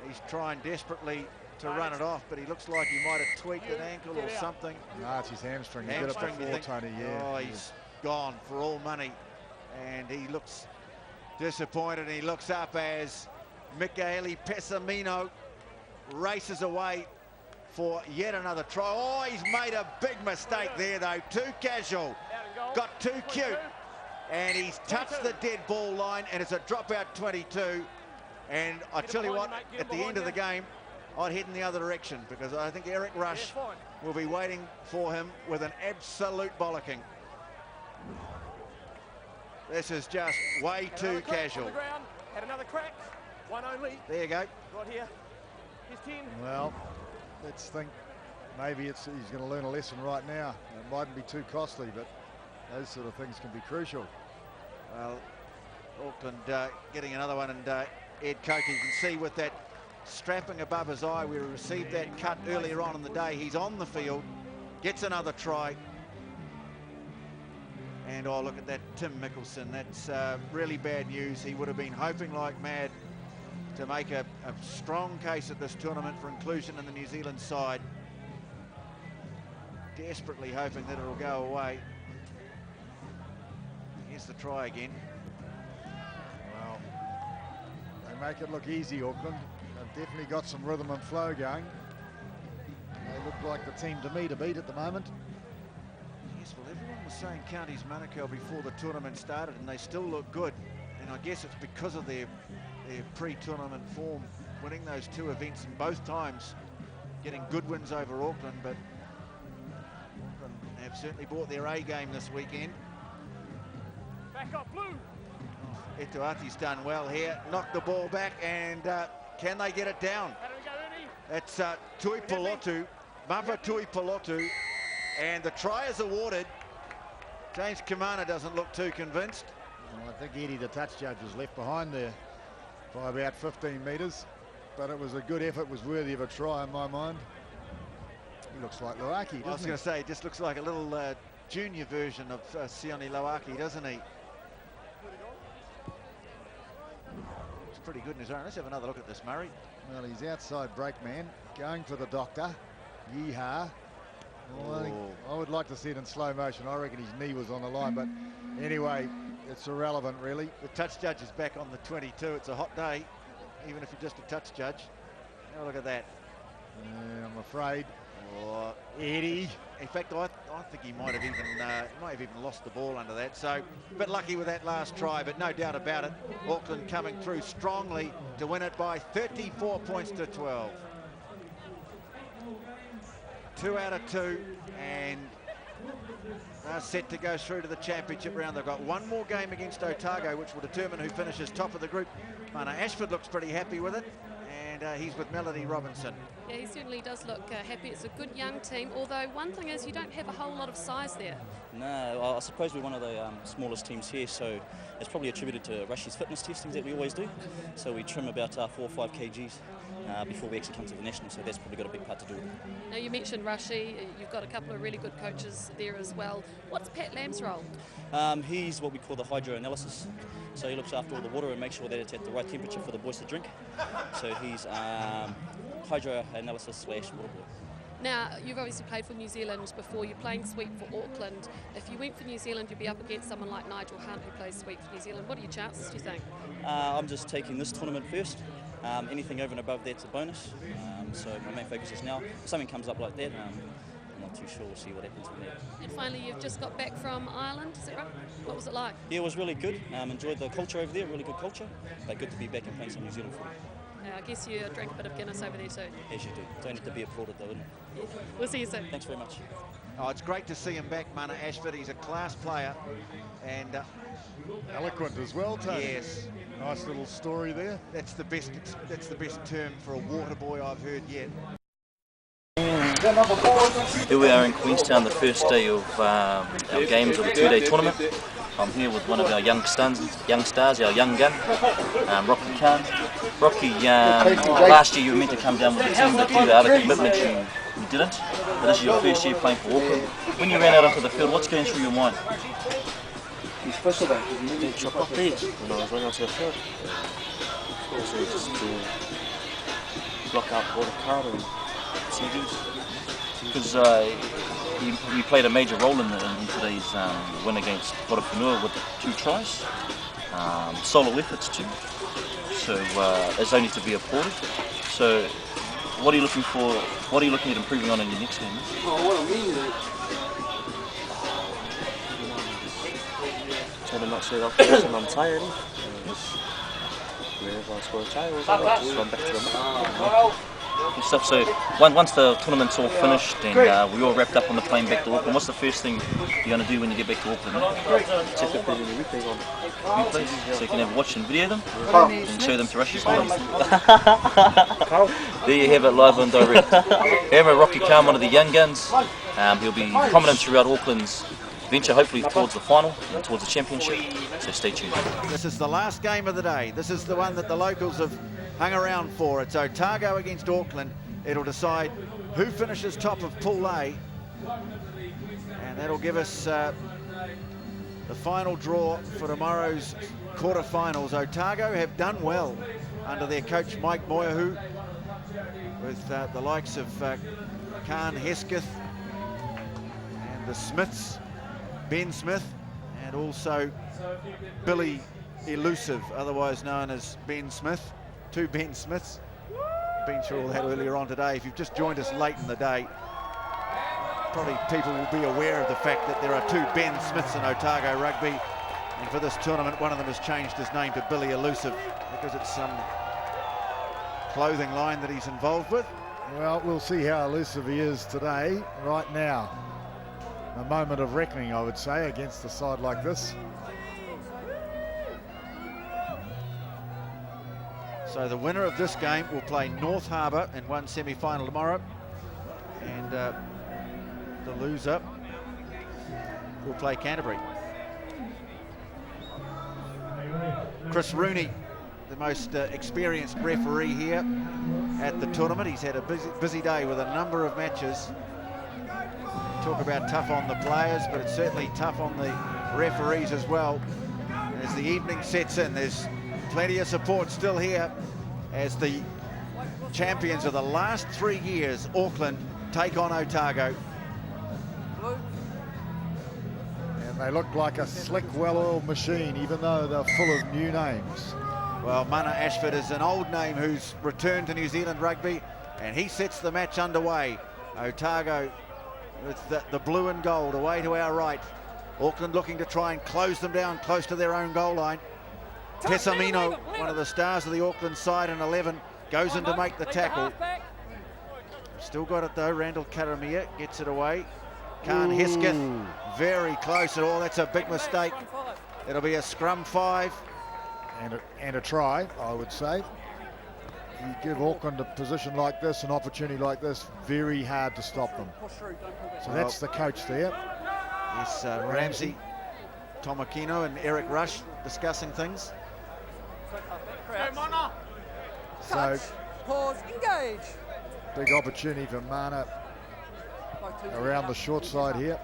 He's trying desperately to run it off, but he looks like he might have tweaked an ankle or something. No, it's his hamstring. He did it before, Tony, yeah. Oh, he's gone for all money. And he looks disappointed. He looks up as Michele Pessamino races away for yet another try. Oh, he's made a big mistake there, though. Too casual. Got too cute. And he's touched the dead ball line, and it's a dropout 22. And I tell you what, at the end of the game, I'd head in the other direction, because I think Eric Rush will be waiting for him with an absolute bollocking. This is just way too casual. Had another crack, one only. There you go. Right here. Here's 10. Well, let's think maybe he's going to learn a lesson right now. It mightn't be too costly, but those sort of things can be crucial. Well, Auckland getting another one, and Ed Coker, you can see with that strapping above his eye, we received that cut earlier on in the day. He's on the field, gets another try. And oh, look at that, Tim Mickelson. That's really bad news. He would have been hoping like mad to make a strong case at this tournament for inclusion in the New Zealand side. Desperately hoping that it'll go away. Here's the try again. Well, they make it look easy, Auckland. They've definitely got some rhythm and flow going. They look like the team to me to beat at the moment. Yes, well, everyone was saying Counties Manukau before the tournament started, and they still look good. And I guess it's because of their pre-tournament form, winning those two events, and both times getting good wins over Auckland. But Auckland have certainly brought their A game this weekend. Back up, blue. Oh, Etuati's done well here. Knocked the ball back, and can they get it down? How do we go, Ernie? That's Tui Pelotu, Mava Tui Pelotu, and the try is awarded. James Kamana doesn't look too convinced. Well, I think Eddie, the touch judge, was left behind there by about 15 metres, but it was a good effort, was worthy of a try in my mind. He looks like Loaki, doesn't he? I was going to say, he just looks like a little junior version of Sione Loaki, doesn't he? Looks pretty good in his own. Let's have another look at this, Murray. Well, he's outside break man, going for the doctor. Yeehaw. Well, I would like to see it in slow motion. I reckon his knee was on the line, but anyway, it's irrelevant, really. The touch judge is back on the 22. It's a hot day, even if you're just a touch judge. Now look at that. Yeah, I'm afraid. Oh, Eddie. In fact, I think he might have even lost the ball under that. So, a bit lucky with that last try, but no doubt about it. Auckland coming through strongly to win it by 34 points to 12. 2 out of 2, and they're set to go through to the championship round. They've got one more game against Otago, which will determine who finishes top of the group. Mana Ashford looks pretty happy with it, and he's with Melody Robinson. Yeah, he certainly does look happy. It's a good young team, although one thing is you don't have a whole lot of size there. No, I suppose we're one of the smallest teams here, so it's probably attributed to Rush's fitness testings that we always do. So we trim about 4 or 5 kgs before we actually come to the national, so that's probably got a big part to do with it. Now, you mentioned Rushy, you've got a couple of really good coaches there as well. What's Pat Lamb's role? He's what we call the hydro analysis. So he looks after all the water and makes sure that it's at the right temperature for the boys to drink. So he's hydro analysis / water boy. Now, you've obviously played for New Zealand before. You're playing sweep for Auckland. If you went for New Zealand, you'd be up against someone like Nigel Hunt, who plays sweep for New Zealand. What are your chances, do you think? I'm just taking this tournament first. Anything over and above that's a bonus. So my main focus is now. If something comes up like that, I'm not too sure. We'll see what happens from there. And finally, you've just got back from Ireland, is that right? What was it like? Yeah, it was really good. Enjoyed the culture over there, really good culture. But good to be back and playing some New Zealand football. I guess you drank a bit of Guinness over there too. As you do. Don't have to be applauded though, wouldn't it? Yeah. We'll see you soon. Thanks very much. Oh, it's great to see him back, Mana Ashford. He's a class player, and eloquent as well, Tony. Yes, nice little story there. That's the best term for a water boy I've heard yet. Here we are in Queenstown, the first day of our games of the 2-day tournament. I'm here with one of our young stars, our young gun, Rocky Khan. Rocky, last year you were meant to come down with the team, but due to other commitments you didn't. But this is your first year playing for Auckland. When you ran out onto the field, what's going through your mind? You supposed to chop up there when I was running onto the field. So just block out all the crowd and CDs. Because he played a major role in today's win against Wharapunua with 2 tries. Solo efforts too. So it's only to be applauded. So what are you looking for? What are you looking at improving on in your next game? What I mean is, trying to not say that because I'm tired. Whenever I score a try, just run back to the mat. Good stuff. So once the tournament's all finished and we all wrapped up on the plane back to Auckland, what's the first thing you're going to do when you get back to Auckland? Check if there's any replays on. Replays? So you can have a watch and video them and show them to Russia's players. There you have it, live and direct. Here Rocky Khan, one of the young guns. He'll be prominent throughout Auckland's venture, hopefully towards the final and towards the championship, so stay tuned. This is the last game of the day. This is the one that the locals have hung around for. It's Otago against Auckland. It'll decide who finishes top of Pool A, and that'll give us the final draw for tomorrow's quarterfinals. Otago have done well under their coach Mike Moyahu, with the likes of Khan Hesketh and the Smiths, Ben Smith, and also Billy Elusive, otherwise known as Ben Smith. 2 Ben Smiths. Been through all that earlier on today. If you've just joined us late in the day, probably people will be aware of the fact that there are 2 Ben Smiths in Otago rugby, and for this tournament one of them has changed his name to Billy Elusive because it's some clothing line that he's involved with. Well, we'll see how elusive he is today, right now. A moment of reckoning, I would say, against a side like this. So the winner of this game will play North Harbour in one semi-final tomorrow, and the loser will play Canterbury. Chris Rooney, the most experienced referee here at the tournament. He's had a busy day with a number of matches. Talk about tough on the players, but it's certainly tough on the referees as well. As the evening sets in, there's plenty of support still here as the champions of the last 3 years, Auckland, take on Otago. And they look like a slick, well-oiled machine, even though they're full of new names. Well, Mana Ashford is an old name who's returned to New Zealand rugby, and he sets the match underway. Otago with the blue and gold away to our right. Auckland looking to try and close them down close to their own goal line. Pessamino, one of the stars of the Auckland side in 11, goes in to make the tackle. Still got it though. Randall Karamia gets it away. Khan Hesketh very close at all. That's a big mistake. It'll be a scrum 5. And a try, I would say. You give Auckland a position like this, an opportunity like this, very hard to stop them. So that's the coach there. Yes, Ramsey, Tomakino and Eric Rush discussing things. So Pause, engage. big opportunity for Mana around the short side here.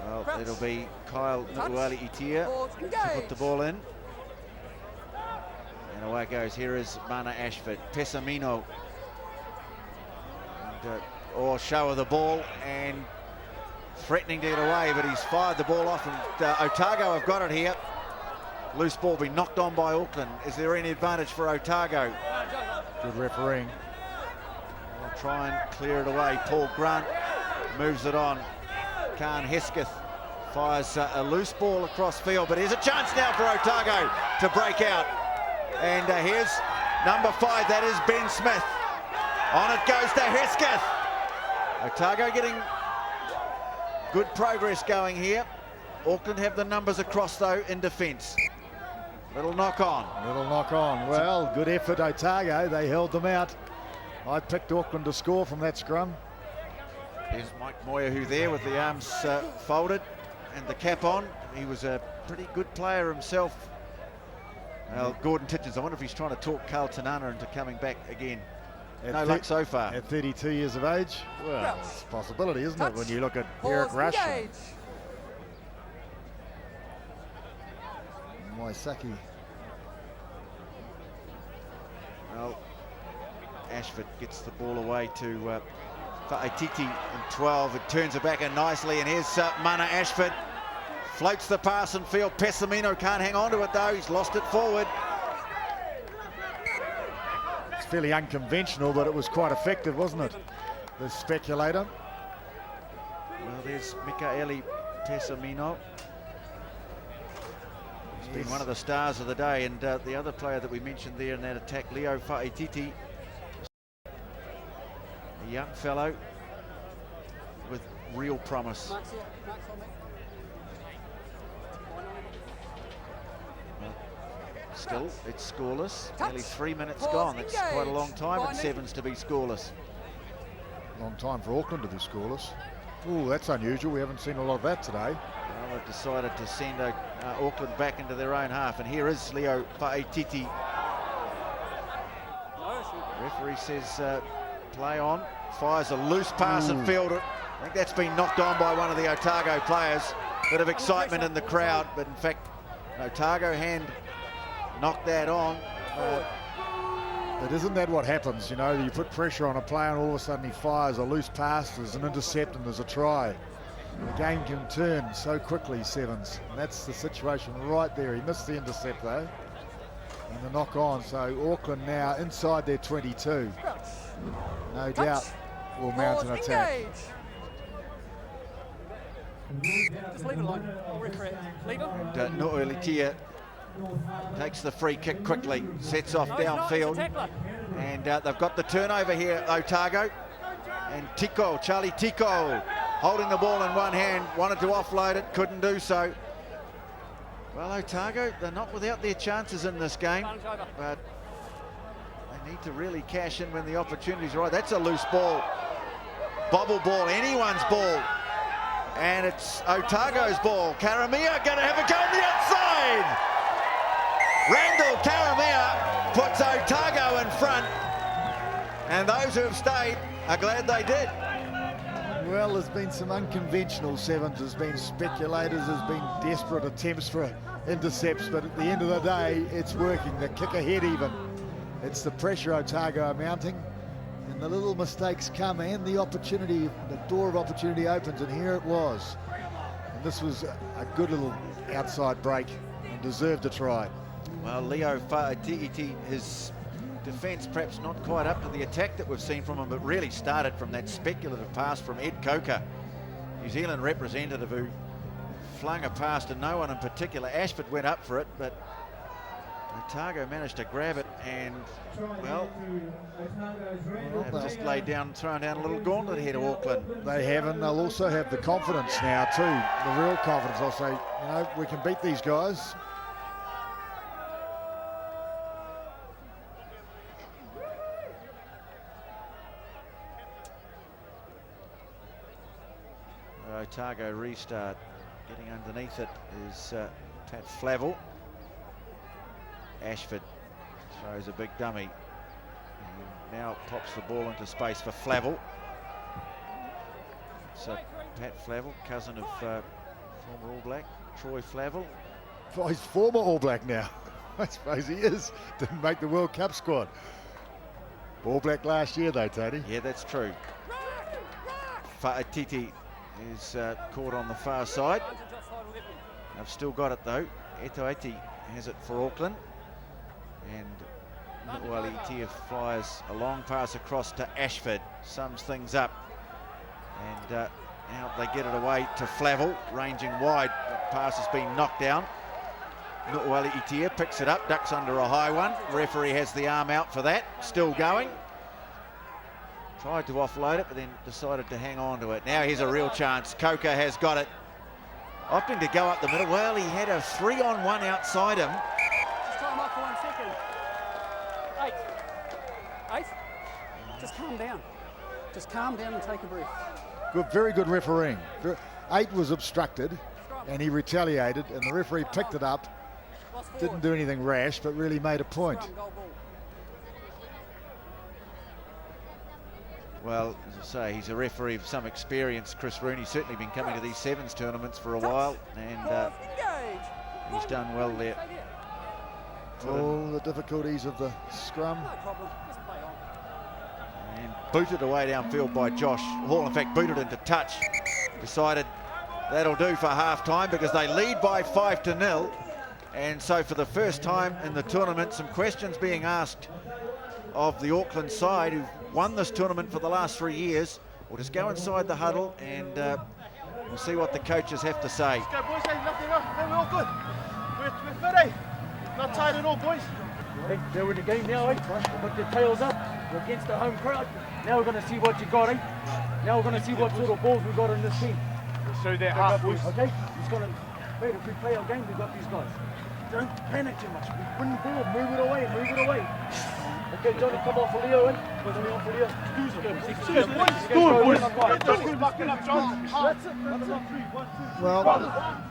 Well, it'll be Kyle Nukuali-Itia to put the ball in. And away it goes. Here is Mana Ashford. Pessamino. And, show of the ball and threatening to get away, but he's fired the ball off, and Otago have got it here. Loose ball being knocked on by Auckland. Is there any advantage for Otago? Good refereeing. We'll try and clear it away. Paul Grant moves it on. Khan Hesketh fires a loose ball across field, but here's a chance now for Otago to break out. And here's number 5, that is Ben Smith. On it goes to Hesketh. Otago getting good progress going here. Auckland have the numbers across though in defence. Little knock on. Little knock on. Well, good effort, Otago. They held them out. I picked Auckland to score from that scrum. There's Mike Moyahu there with the arms folded and the cap on. He was a pretty good player himself. Well, Gordon Titchens, I wonder if he's trying to talk Carl Tanana into coming back again. No luck so far. At 32 years of age? Well, it's a possibility, isn't it, when you look at Eric Rush and Moisaki. Well, Ashford gets the ball away to Fa'aititi in 12. It turns it back in nicely, and here's Mana Ashford. Floats the pass and field. Pessamino can't hang on to it though. He's lost it forward. It's fairly unconventional, but it was quite effective, wasn't it? The speculator. Well, there's Mikaeli Pessamino. He's been one of the stars of the day, and the other player that we mentioned there in that attack, Leo Fa'aititi, a young fellow with real promise. Still, it's scoreless. Nearly 3 minutes gone. That's quite a long time at sevens to be scoreless. Long time for Auckland to be scoreless. Oh, that's unusual. We haven't seen a lot of that today. Well, they've decided to send Auckland back into their own half, and here is Leo Fa'aititi. Referee says play on. Fires a loose pass and field. I think that's been knocked on by one of the Otago players. Bit of excitement in the crowd, but in fact, an Otago hand knocked that on. But isn't that what happens? You know, you put pressure on a player and all of a sudden he fires a loose pass, there's an intercept and there's a try. The game can turn so quickly, sevens. And that's the situation right there. He missed the intercept though. And the knock on. So Auckland now inside their 22. No doubt will mount an attack. Just leave it alone. Referee. Leave it. And Nu'uilitia takes the free kick quickly, sets off downfield, and they've got the turnover here, Otago. And Charlie Tico, holding the ball in one hand, wanted to offload it, couldn't do so. Well, Otago, they're not without their chances in this game, but they need to really cash in when the opportunity's right. That's a loose ball, bobble ball, anyone's ball, and it's Otago's ball. Karamia going to have a go on the outside. Randall Karamia puts Otago in front, and those who have stayed are glad they did. Well, there's been some unconventional sevens, there's been speculators, there's been desperate attempts for intercepts, but at the end of the day, it's working. The kick ahead even. It's the pressure Otago are mounting, and the little mistakes come, and the opportunity, the door of opportunity opens, and here it was. And this was a good little outside break and deserved a try. Well, Leo Fa'aititi, his defence perhaps not quite up to the attack that we've seen from him, but really started from that speculative pass from Ed Coker, New Zealand representative, who flung a pass to no one in particular. Ashford went up for it, but Otago managed to grab it, and well, they've just laid down, thrown down a little gauntlet here to Auckland. They have, and they'll also have the confidence now too, the real confidence. I'll say, you know, we can beat these guys. Otago restart. Getting underneath it is Pat Flavel. Ashford throws a big dummy. And now pops the ball into space for Flavel. So Pat Flavel, cousin of former All Black, Troy Flavel. Oh, he's former All Black now. I suppose he is. Didn't make the World Cup squad. All Black last year though, Tony. Yeah, that's true. Fa'aititi is caught on the far side. I've still got it though. Eto'ati has it for Auckland, and Nu'uilitia flies a long pass across to Ashford, sums things up, and now they get it away to Flavel, ranging wide. That pass has been knocked down. Nu'uilitia picks it up, ducks under a high one. Referee has the arm out for that. Still going. Tried to offload it, but then decided to hang on to it. Now here's a real chance. Coker has got it. Opting to go up the middle. Well, he had a 3-on-1 outside him. Just time off for 1 second. 8. Just calm down. Just calm down and take a breath. Good, very good refereeing. 8 was obstructed, and he retaliated, and the referee picked it up. Didn't do anything rash, but really made a point. Well, as I say, he's a referee of some experience. Chris Rooney's certainly been coming to these sevens tournaments for a while, and he's done well there. All the difficulties of the scrum. and booted away downfield by Josh Hall. In fact, booted into touch. Decided that'll do for half-time because they lead by 5-0. And so for the first time in the tournament, some questions being asked of the Auckland side who've won this tournament for the last 3 years. We'll just go inside the huddle and we'll see what the coaches have to say. Let's go, boys. Hey, nothing wrong. Hey, we're all good. We're fit, eh? Not tired at all, boys. Hey, they're in the game now, eh? Put your tails up. We're against the home crowd. Now we're going to see what you got, eh? Now we're going to see what sort of balls we got in this team. Show that heart, boys. Okay? He's going to... Wait, if we play our game, we've got these guys. Don't panic too much. We win the ball. Move it away. Move it away. Okay, Johnny, come off for Leo, eh? Johnny off for Leo. Well,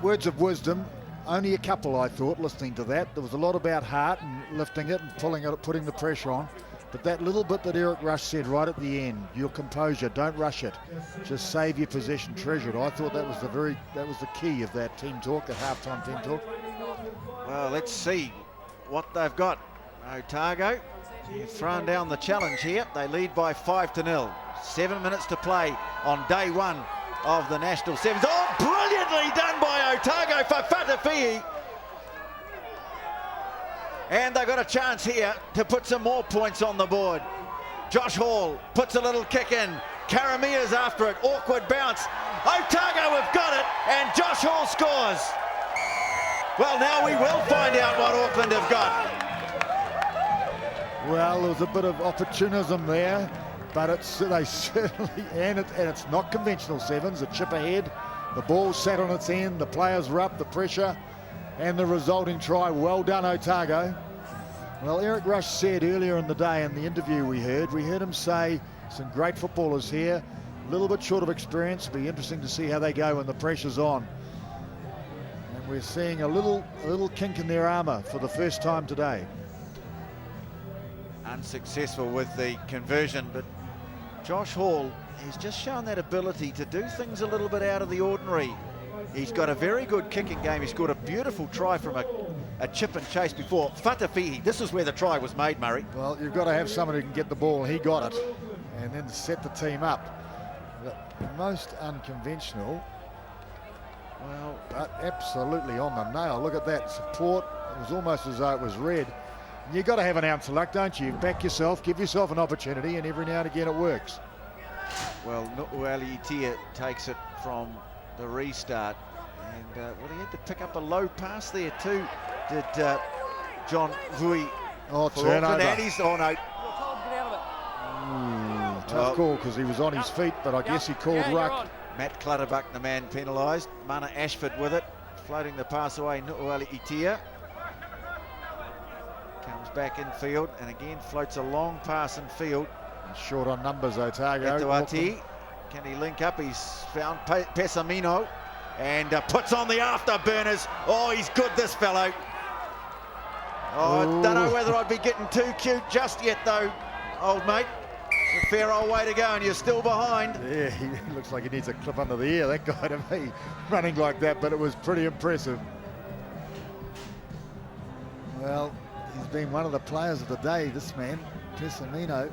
words of wisdom. Only a couple, I thought, listening to that. There was a lot about heart and lifting it and pulling it, putting the pressure on. But that little bit that Eric Rush said right at the end, your composure, don't rush it. Just save your possession, treasure it. I thought that was the key of that team talk, that halftime team talk. Well, let's see what they've got. Otago, you've thrown down the challenge here. They lead by 5-0. 7 minutes to play on day one of the National Sevens. Oh, brilliantly done by Otago for Fatafihi. And they've got a chance here to put some more points on the board. Josh Hall puts a little kick in. Karamia's after it. Awkward bounce. Otago have got it, and Josh Hall scores. Well, now we will find out what Auckland have got. Well, there was a bit of opportunism there, but they certainly, and it's not conventional sevens, a chip ahead. The ball sat on its end, the players were up, the pressure, and the resulting try. Well done, Otago. Well, Eric Rush said earlier in the day in the interview we heard him say some great footballers here, a little bit short of experience. It'll be interesting to see how they go when the pressure's on. And we're seeing a little kink in their armour for the first time today. Unsuccessful with the conversion, but Josh Hall has just shown that ability to do things a little bit out of the ordinary. He's got a very good kicking game. He scored a beautiful try from a chip and chase before. Fatafihi, this is where the try was made, Murray. Well, you've got to have someone who can get the ball. He got it and then set the team up. The most unconventional, well, but absolutely on the nail. Look at that support. It was almost as though it was red. You've got to have an ounce of luck, don't you? Back yourself, give yourself an opportunity, and every now and again it works. Well, Nu'uali Itia takes it from the restart, and well, he had to pick up a low pass there too, did John Vui. Oh, turnover. Oh no. Tough call because he was on his feet, but I guess he called ruck. Matt Clutterbuck, the man penalised. Mana Ashford with it, floating the pass away. Nu'uali Itia comes back in field and again floats a long pass in field. Short on numbers, Otago. Etuati, can he link up? He's found Pesamino and puts on the afterburners. Oh, he's good, this fellow. Oh, I don't know whether I'd be getting too cute just yet, though, old mate. It's a fair old way to go, and you're still behind. Yeah, he looks like he needs a clip under the ear, that guy, to me, running like that, but it was pretty impressive. Well, he's been one of the players of the day, this man, Pesamino.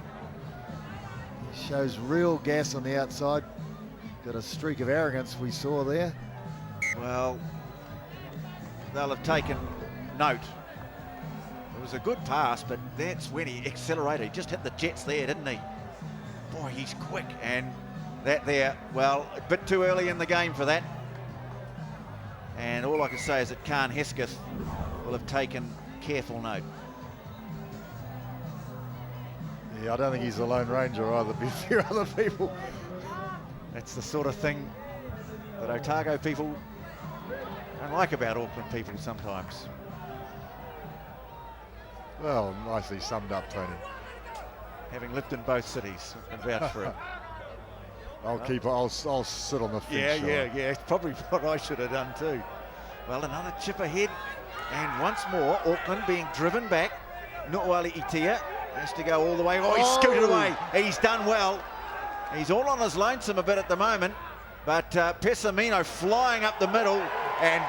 He shows real gas on the outside. Got a streak of arrogance we saw there. Well, they'll have taken note. It was a good pass, but that's when he accelerated. He just hit the jets there, didn't he? Boy, he's quick. And that there, well, a bit too early in the game for that. And all I can say is that Khan Hesketh will have taken careful note. Yeah, I don't think he's the Lone Ranger either. Be few other people. That's the sort of thing that Otago people don't like about Auckland people sometimes. Well, nicely summed up, Tony. Having lived in both cities, I can vouch for it. I'll sit on the fence. Yeah. It's probably what I should have done too. Well, another chip ahead, and once more Auckland being driven back. Nu'uali Itia has to go all the way. Oh, he's scooted away. He's done well. He's all on his lonesome a bit at the moment, but Pesamino flying up the middle and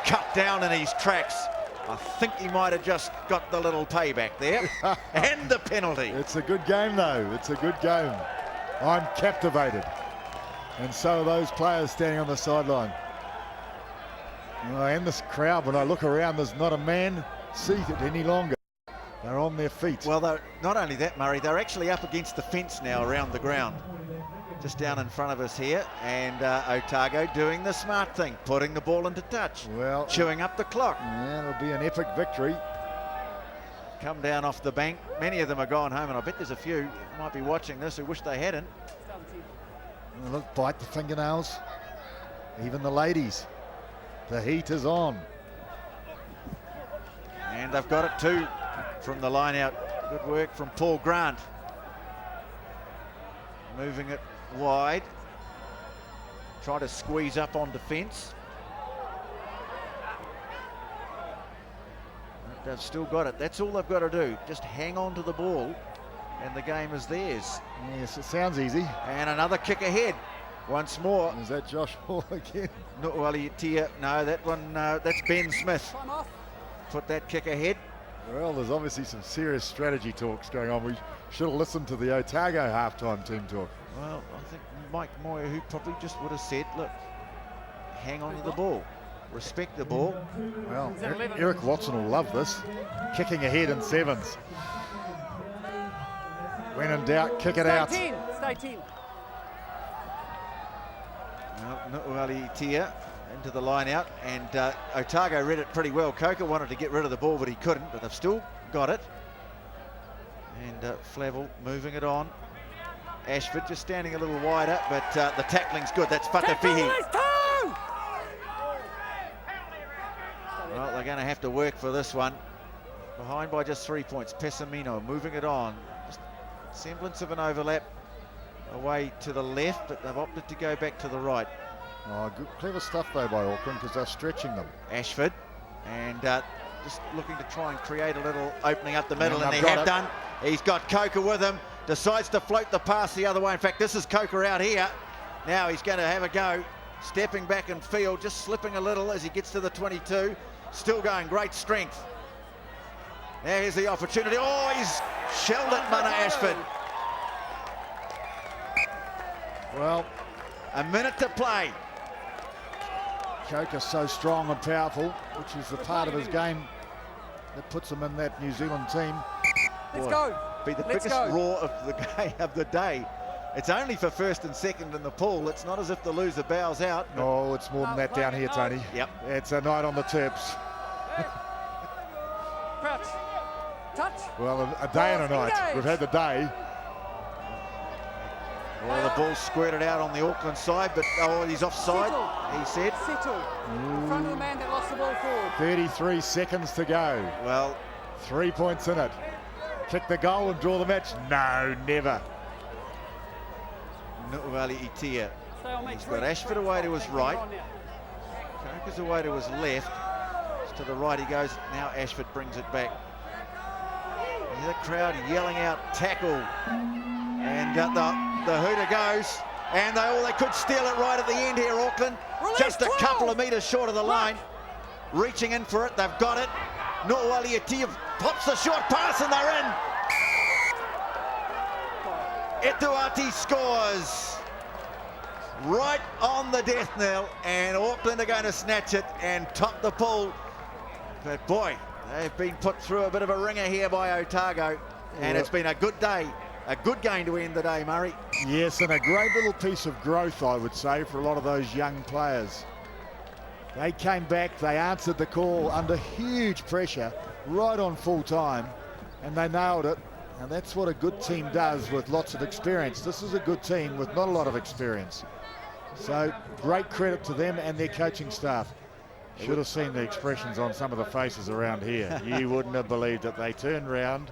cut down in his tracks. I think he might have just got the little payback there and the penalty. It's a good game, though. It's a good game. I'm captivated. And so are those players standing on the sideline. And this crowd, when I look around, there's not a man seated any longer. They're on their feet. Well, not only that, Murray, they're actually up against the fence now around the ground. Just down in front of us here, and Otago doing the smart thing, putting the ball into touch, well, chewing up the clock. Yeah, it'll be an epic victory. Come down off the bank. Many of them are gone home, and I bet there's a few who might be watching this who wish they hadn't. Well, look, bite the fingernails. Even the ladies. The heat is on. And they've got it too from the line out. Good work from Paul Grant. Moving it wide. Try to squeeze up on defence. They've still got it. That's all they've got to do. Just hang on to the ball and the game is theirs. Yes, it sounds easy. And another kick ahead. Once more. Is that Josh Hall again? No, that one, that's Ben Smith. Put that kick ahead. Well, there's obviously some serious strategy talks going on. We should have listened to the Otago halftime team talk. Well, I think Mike Moyer, who probably just would have said, look, hang on to the ball. Respect the ball. Well, Eric Watson will love this. Kicking ahead in sevens. When in doubt, kick it out. Stay 10. Nu'uali Tia into the line out, and Otago read it pretty well. Coker wanted to get rid of the ball, but he couldn't, but they've still got it. And Flavel moving it on. Ashford just standing a little wider, but the tackling's good. That's Whakapihi. Well, they're going to have to work for this one. Behind by just 3 points. Pessamino moving it on. Just semblance of an overlap away to the left, but they've opted to go back to the right. Oh, good, clever stuff though by Auckland, because they're stretching them. Ashford, and just looking to try and create a little opening up the middle, and they have done. He's got Coker with him. Decides to float the pass the other way. In fact, this is Coker out here. Now he's going to have a go. Stepping back in field, just slipping a little as he gets to the 22. Still going, great strength. Now here's the opportunity. Oh, he's shelled it, Mana Ashford. Well, a minute to play. Coker's so strong and powerful, which is the part of his game that puts him in that New Zealand team. Let's go. Be the biggest roar of the game of the day. It's only for first and second in the pool. It's not as if the loser bows out. Oh, it's more than that down here, Tony. Yep. It's a night on the tips. Crouch. Touch. Well, a day and a night. We've had the day. Well, the ball squirted out on the Auckland side, but he's offside, he said. Settle. In front of the man that lost the ball forward. 33 seconds to go. Well, 3 points in it. Kick the goal and draw the match? No, never. Nu'uali Itia. He's got Ashford away to his right. Coker's away to his left. To the right he goes. Now Ashford brings it back. The crowd yelling out tackle. And the hooter goes. And they could steal it right at the end here, Auckland. Just a couple of metres short of the line. Reaching in for it. They've got it. Nu'uali Itia pops the short pass and they're in. Etuati scores right on the death knell, and Auckland are going to snatch it and top the pool. But boy, they've been put through a bit of a ringer here by Otago, and it's been a good day, a good game to end the day, Murray. Yes, and a great little piece of growth, I would say, for a lot of those young players. They came back, they answered the call under huge pressure, right on full time, and they nailed it. And that's what a good team does with lots of experience. This is a good team with not a lot of experience. So great credit to them and their coaching staff. Should have seen the expressions on some of the faces around here. You wouldn't have believed it. They turned round.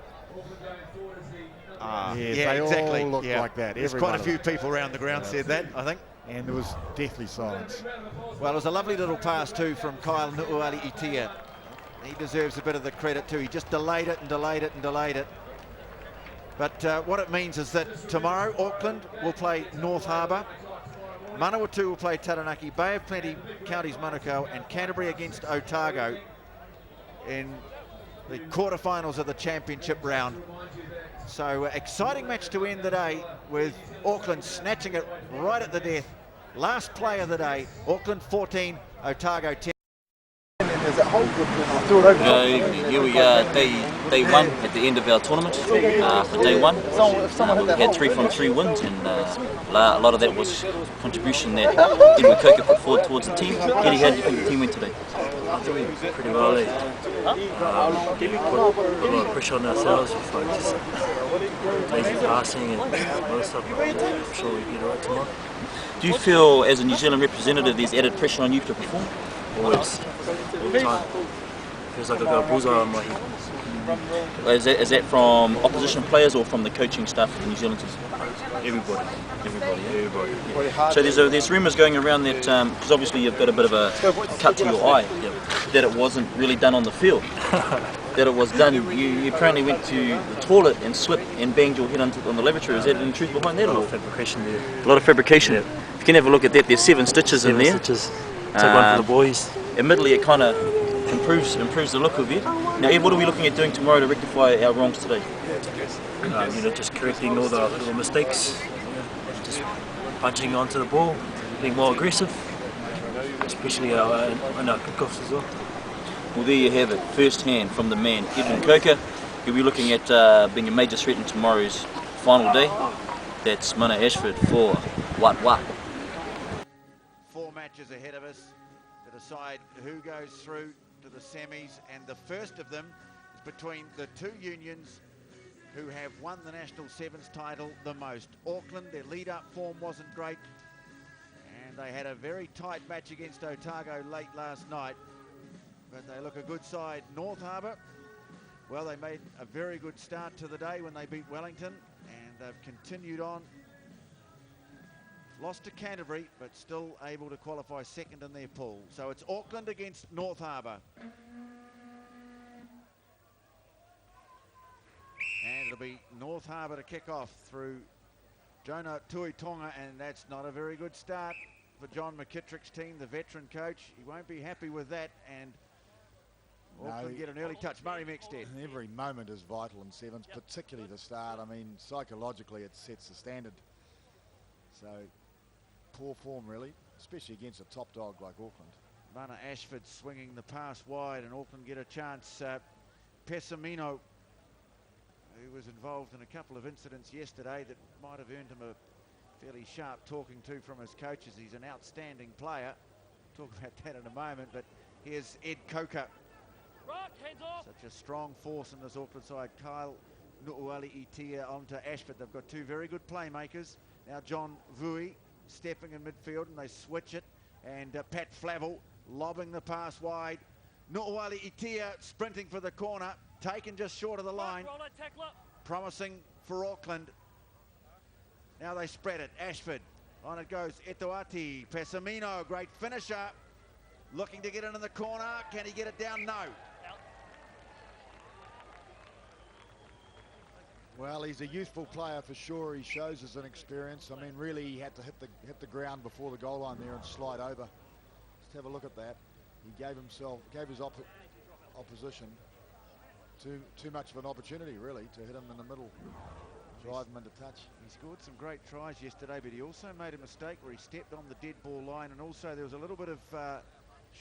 Yeah, they exactly. all looked like that. There's quite a few people around the ground said that, I think. And there was deathly silence. Well, it was a lovely little pass too from Kyle Nu'uali Itia. He deserves a bit of the credit too. He just delayed it and delayed it and delayed it. But what it means is that tomorrow Auckland will play North Harbour, Manawatu will play Taranaki, Bay of Plenty, Counties Manukau, and Canterbury against Otago in the quarterfinals of the championship round. So exciting match to end the day with Auckland snatching it right at the death. Last play of the day, Auckland 14, Otago 10. Here we are, day one at the end of our tournament for day one. We had 3 from 3 wins, and a lot of that was contribution that Edward Coker put forward towards the team. Eddie, how do you think the team went today? I think we did pretty well. We put a lot of pressure on ourselves with just lazy passing and other stuff. I'm sure we get it right tomorrow. Do you feel, as a New Zealand representative, there's added pressure on you to perform? Always, all the time. Feels like I've got a bullseye on my head. Is that from opposition players or from the coaching staff of the New Zealand team? Everybody. Yeah. So there's rumours going around that, because obviously you've got a bit of a cut to your eye, that it wasn't really done on the field. That it was done, you apparently went to the toilet and slipped and banged your head on the lavatory. Is that any truth behind that? A lot of fabrication there. A lot of fabrication. Yeah. If you can have a look at that, there's 7 stitches in there. 7 stitches. Take one for the boys. Admittedly, it kind of improves the look of it. Now, Ed, what are we looking at doing tomorrow to rectify our wrongs today? Just correcting all the little mistakes, just punching onto the ball, being more aggressive, especially on our kickoffs as well. Well, there you have it, first hand from the man, Edwin Coker. He'll be looking at being a major threat in tomorrow's final day. That's Mana Ashford for Wat. 4 matches ahead of us to decide who goes through to the semis, and the first of them is between the 2 unions who have won the National Sevens title the most. Auckland, their lead-up form wasn't great, and they had a very tight match against Otago late last night, but they look a good side. North Harbour, well, they made a very good start to the day when they beat Wellington, and they've continued on. Lost to Canterbury, but still able to qualify second in their pool. So it's Auckland against North Harbour. And it'll be North Harbour to kick off through Jonah Tuitonga, and that's not a very good start for John McKittrick's team, the veteran coach. He won't be happy with that, and Auckland get an early touch. Murray Mexted. Every moment is vital in sevens, particularly the start. I mean, psychologically it sets the standard. So poor form really, especially against a top dog like Auckland. Mana Ashford swinging the pass wide, and Auckland get a chance. Pessamino, who was involved in a couple of incidents yesterday that might have earned him a fairly sharp talking to from his coaches. He's an outstanding player. Talk about that in a moment, but here's Ed Coker. Such a strong force in this Auckland side. Kyle Nu'uali-Itia onto Ashford. They've got 2 very good playmakers. Now John Vui stepping in midfield, and they switch it, and Pat Flavel lobbing the pass wide. Nu'uali-Itia sprinting for the corner, taken just short of the line. Promising for Auckland. Now they spread it. Ashford, on it goes Etoati. Pessamino, great finisher, looking to get into the corner. Can he get it down? No. Well, he's a youthful player for sure. He shows us an experience. I mean, really, he had to hit the ground before the goal line there and slide over. Just have a look at that. He gave his opposition too much of an opportunity, really, to hit him in the middle, drive him into touch. He scored some great tries yesterday, but he also made a mistake where he stepped on the dead ball line, and also there was a little bit of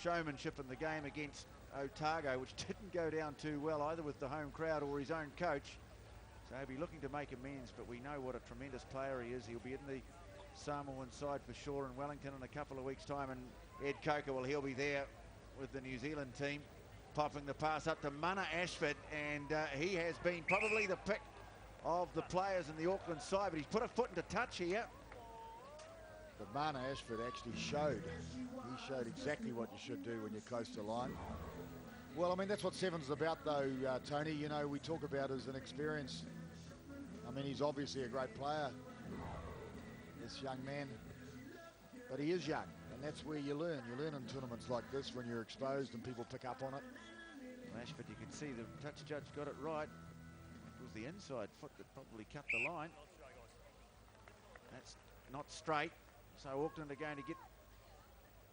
showmanship in the game against Otago, which didn't go down too well either with the home crowd or his own coach. So he'll be looking to make amends, but we know what a tremendous player he is. He'll be in the Samoan side for sure in Wellington in a couple of weeks' time, and Ed Coker, well, he'll be there with the New Zealand team, popping the pass up to Mana Ashford, and he has been probably the pick of the players in the Auckland side, but he's put a foot into touch here. But Mana Ashford actually showed exactly what you should do when you're close to line. Well, I mean, that's what sevens is about, though, Tony. You know, we talk about as an experience. I mean, he's obviously a great player, this young man, but he is young, and that's where you learn. You learn in tournaments like this when you're exposed and people pick up on it. Ashford, you can see the touch judge got it right. It was the inside foot that probably cut the line. That's not straight, so Auckland are going to get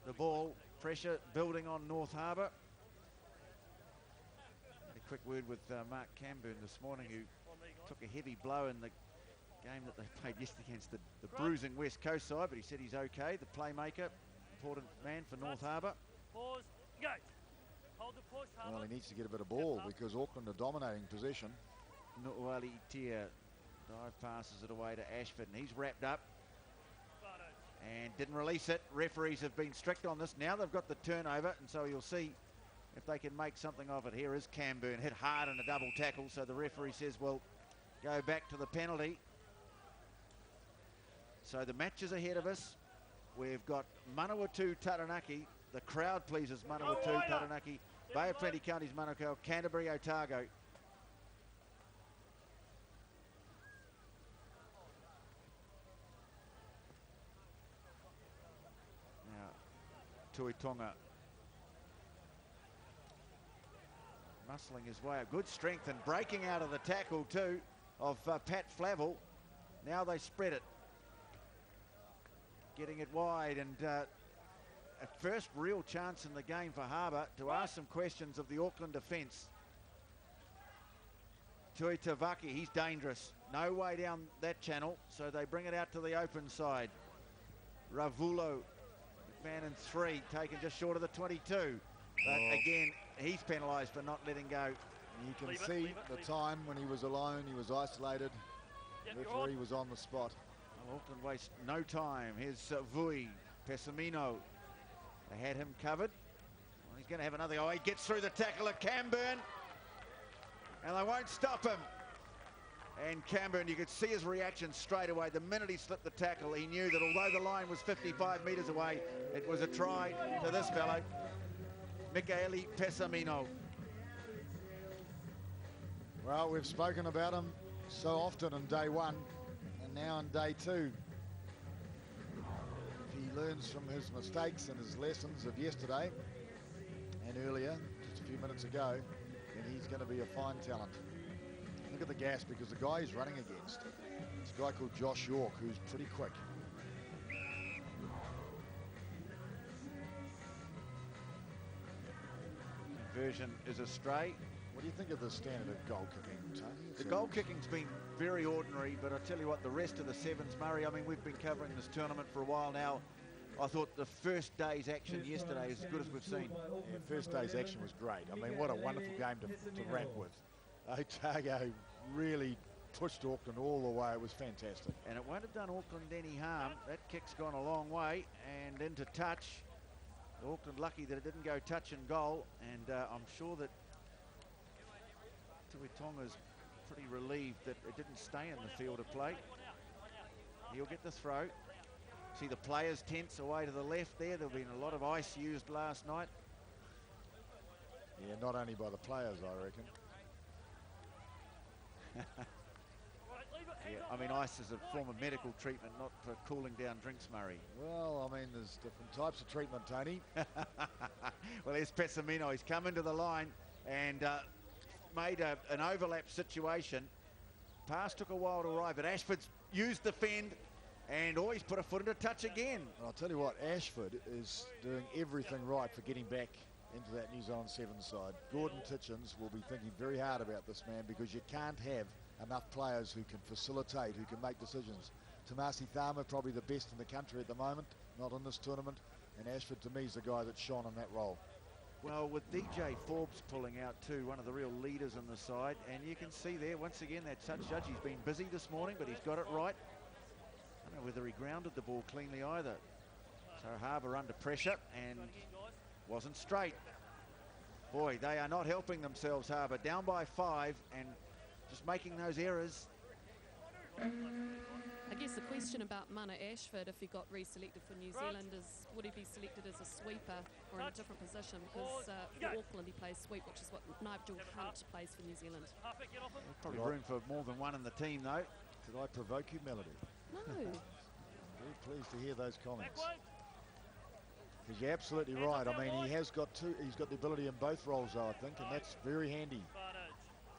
the ball. Pressure building on North Harbour. quick word with Mark Camburn this morning, who took a heavy blow in the game that they played yesterday against the bruising West Coast side, but he said he's okay. The playmaker, important man for North Harbour. Pause, go. Hold the push, Well, he needs to get a bit of ball because Auckland are dominating possession. Nu'uali Tia dive passes it away to Ashford, and he's wrapped up and didn't release it. Referees have been strict on this. Now they've got the turnover, and so you'll see if they can make something of it. Here is Camburn, hit hard in a double tackle, so the referee says, well, go back to the penalty. So the match is ahead of us. We've got Manawatu Taranaki, the crowd pleases Manawatu Taranaki, Bay of Plenty Counties Manukau, Canterbury Otago. Now, Tuitonga muscling his way, a good strength and breaking out of the tackle too of Pat Flavel. Now they spread it, getting it wide, and a first real chance in the game for Harbour to ask some questions of the Auckland defence. Tui Tavaki, he's dangerous. No way down that channel, so they bring it out to the open side. Ravulo, McMahon in 3, taken just short of the 22. But again, he's penalised for not letting go. You can see the time when he was alone, he was isolated. The referee was on the spot. Well, Auckland waste no time. Here's Vui, Pessamino. They had him covered. Well, he's going to have another. Oh, he gets through the tackle of Camburn. And they won't stop him. And Camburn, you could see his reaction straight away. The minute he slipped the tackle, he knew that although the line was 55 metres away, it was a try to this fellow, Mikaeli Pessamino. Well, we've spoken about him so often on day 1 and now on day 2. If he learns from his mistakes and his lessons of yesterday and earlier, just a few minutes ago, then he's going to be a fine talent. Look at the gas, because the guy he's running against is a guy called Josh York, who's pretty quick. Conversion is astray. What do you think of the standard of goal kicking, Tony? The goal kicking's been very ordinary, but I tell you what, the rest of the sevens, Murray, I mean, we've been covering this tournament for a while now. I thought the first day's action yesterday is as good as we've seen. Yeah, first day's action was great. I mean, what a wonderful game to wrap with. Otago really pushed Auckland all the way. It was fantastic. And it won't have done Auckland any harm. That kick's gone a long way and into touch. Auckland lucky that it didn't go touch and goal, and I'm sure that Tuitonga's pretty relieved that it didn't stay in the field of play. He'll get the throw. See the players' tents away to the left there. There'll been a lot of ice used last night. Yeah, not only by the players, I reckon. Yeah, I mean, ice is a form of medical treatment, not for cooling down drinks, Murray. Well, I mean, there's different types of treatment, Tony. Well, here's Pessamino. He's come into the line and made an overlap situation. Pass took a while to arrive, but Ashford's used the fend and always put a foot into touch again. And I'll tell you what, Ashford is doing everything right for getting back into that New Zealand Sevens side. Gordon Titchens will be thinking very hard about this man, because you can't have enough players who can facilitate, who can make decisions. Tamasi Thama, probably the best in the country at the moment, not in this tournament, and Ashford to me is the guy that's shone in that role. Well, with DJ Forbes pulling out too, one of the real leaders on the side, and you can see there once again that touch judge, he's been busy this morning, but he's got it right. I don't know whether he grounded the ball cleanly either. So Harbour under pressure and wasn't straight. Boy, they are not helping themselves, Harbour, down by 5 and just making those errors. I guess the question about Mana Ashford, if he got reselected for New Zealand, is would he be selected as a sweeper or in a different position? Because for Auckland he plays sweep, which is what Nigel Hunt plays for New Zealand. Probably room for more than one in the team, though. Did I provoke you, Melody? No. I'm very pleased to hear those comments. Because you're absolutely right. I mean, he's got the ability in both roles, though, I think, and that's very handy.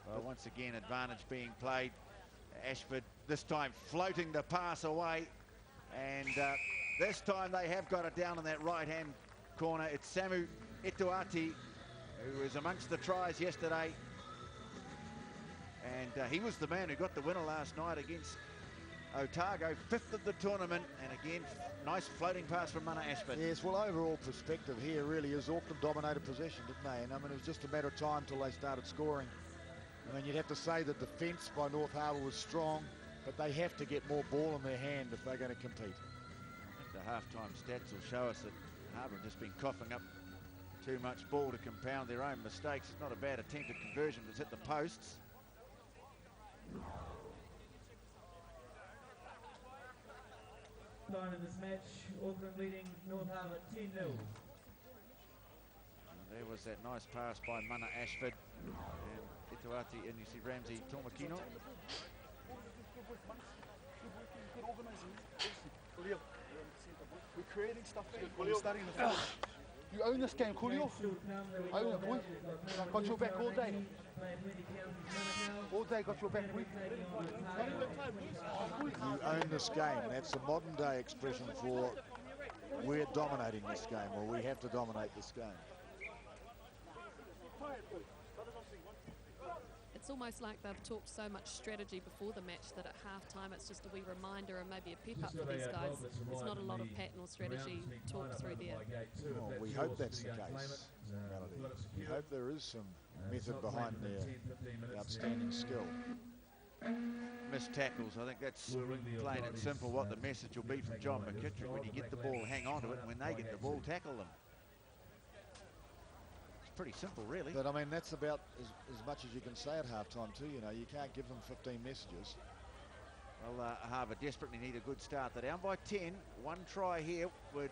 Well, once again, advantage being played. Ashford this time floating the pass away, and this time they have got it down in that right-hand corner. It's Samu Ituati, who was amongst the tries yesterday, And he was the man who got the winner last night against Otago, 5th of the tournament, and again, nice floating pass from Mana Ashford. Yes, well, overall perspective here really is Auckland dominated possession, didn't they? And I mean, it was just a matter of time till they started scoring. I mean, you'd have to say that the defence by North Harbour was strong, but they have to get more ball in their hand if they're going to compete. I think the half-time stats will show us that Harbour have just been coughing up too much ball to compound their own mistakes. It's not a bad attempted conversion, but it's hit the posts. Time in this match, Auckland leading North Harbour 10-0. There was that nice pass by Mana Ashford and Ituati, and you see Ramsey Tomakino. We're creating stuff here. We're starting the field. You own this game, Coolio. Own it, boy. Got your back all day. All day got your back, boy. You own this game. That's a modern day expression for we're dominating this game, or we have to dominate this game. It's almost like they've talked so much strategy before the match that at half-time it's just a wee reminder and maybe a pep-up for these guys. There's not a lot of pattern or strategy talked through there. Well, we hope that's the case, Melody. We hope there is some method behind their outstanding skill. Missed tackles, I think that's plain and simple what the message will be from John McKittrick. When you get the ball, hang on to it, and when they get the ball, tackle them. Pretty simple, really. But I mean, that's about as much as you can say at halftime too. You know, you can't give them 15 messages. Well, Harbour desperately need a good start. They're down by 10. One try here would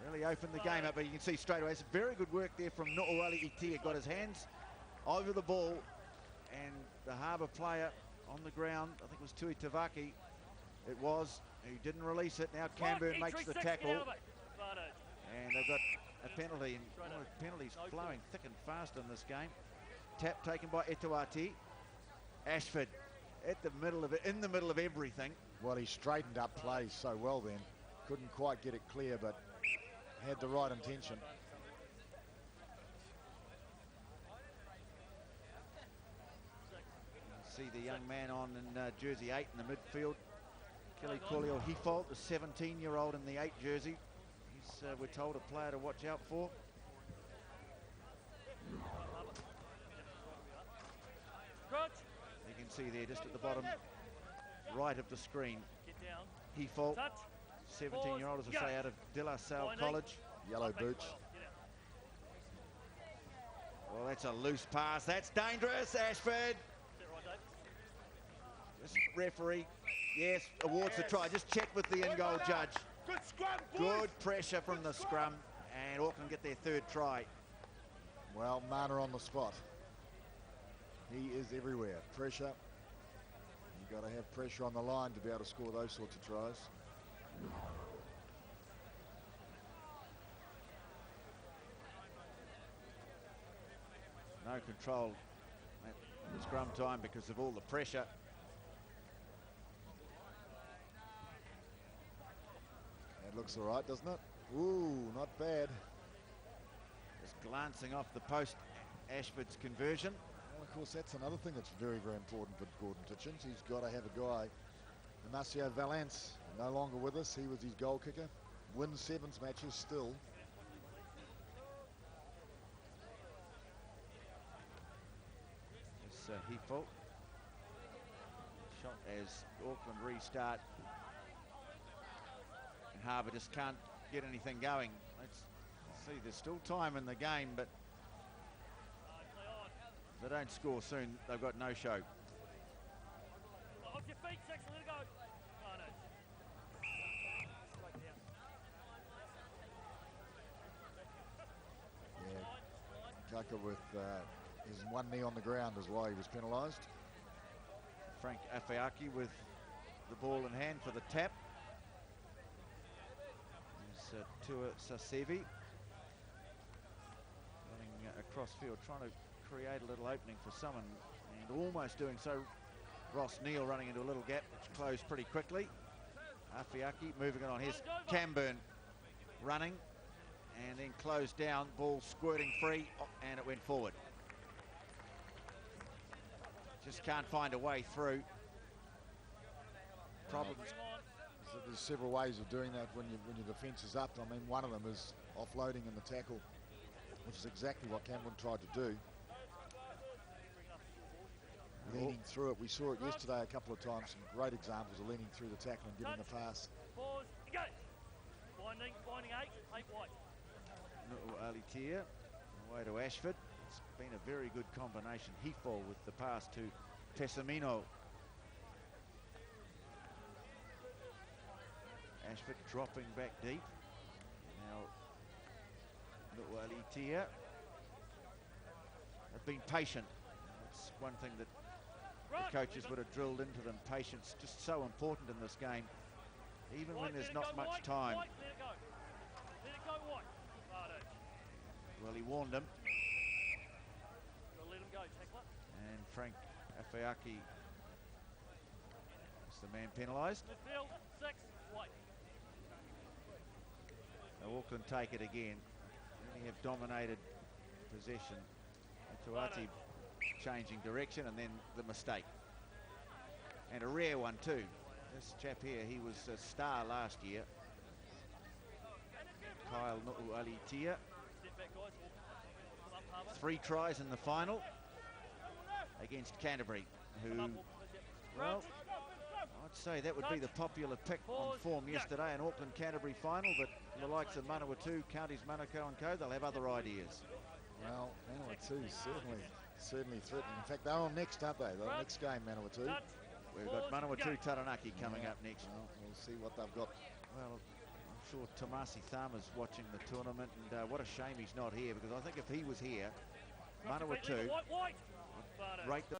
really open the game up, but you can see straight away it's very good work there from No'uali Itia. Got his hands over the ball, and the Harbour player on the ground, I think it was Tui Tavaki, it was, who didn't release it. Now Camburn makes the tackle, and they've got a penalty, and penalties flowing thick and fast in this game. Tap taken by Ituati. Ashford at the middle of it, in the middle of everything. Well, he straightened up play so well then. Couldn't quite get it clear, but had the right intention. See the young man on in jersey 8 in the midfield. Kelly Coolio Hifold, the 17-year-old in the 8 jersey. He's, we're told, a player to watch out for. You can see there just at the bottom right of the screen. Hifold, 17-year-old, as I say, out of De La Salle College. Yellow boots. Well, that's a loose pass. That's dangerous, Ashford. This referee, yes, awards the try. Just check with the in-goal judge. Good scrum, boys. Good pressure from the scrum, and Auckland get their 3rd try. Well, Mana on the spot. He is everywhere. Pressure. You've got to have pressure on the line to be able to score those sorts of tries. No control at scrum time because of all the pressure. That looks all right, doesn't it? Ooh, not bad. Just glancing off the post, Ashford's conversion. Well, of course, that's another thing that's very, very important for Gordon Titchens. He's got to have a guy. Ignacio Valence, no longer with us. He was his goal kicker. Wins 7s matches still. It's Hifold. Shot as Auckland restart. And Harbour just can't get anything going. Let's see, there's still time in the game, but if they don't score soon, they've got no show. Off your feet, Six, let it go. Oh, no. Yeah, Kaka with his one knee on the ground is why he was penalised. Frank Afeaki with the ball in hand for the tap. There's Tua Sasevi running across field, trying to create a little opening for someone, and almost doing so. Ross Neal running into a little gap, which closed pretty quickly. Afeaki moving it on. Here's Camburn running, and then closed down. Ball squirting free, and it went forward. just can't find a way through. Problems. So there's several ways of doing that when your defence is up. I mean, one of them is offloading in the tackle, which is exactly what Cameron tried to do. Leaning through it. We saw it yesterday a couple of times. Some great examples of leaning through the tackle and giving the pass. Pause, go. Finding eight wide. Alitia, away to Ashford. It's been a very good combination. He fall with the pass to Pessamino. Ashford dropping back deep. Now, Alitia have been patient. That's one thing that the coaches would have drilled into them. Patience, just so important in this game, even when there's not much time. Let it go wide. Well, he warned them. Let him go, tackler. And Frank Afeaki is the man penalised. Midfield, 6, wide. Now Auckland take it again. They have dominated possession. Tuati changing direction, and then the mistake. And a rare one too. This chap here, he was a star last year. Kyle Nu'ualitia. 3 tries in the final against Canterbury, who, well, I'd say that would be the popular pick on form yesterday, an Auckland-Canterbury final, but the likes of Manawatu, Counties Manukau and co, they'll have other ideas. Well, Manawatu certainly threatening. In fact, they're on next, aren't they? They're on next game, Manawatu. We've got Manawatu Taranaki coming up next. Well, we'll see what they've got. Well, I'm sure Tomasi Thama's watching the tournament, and what a shame he's not here, because I think if he was here, Manawatu would rate the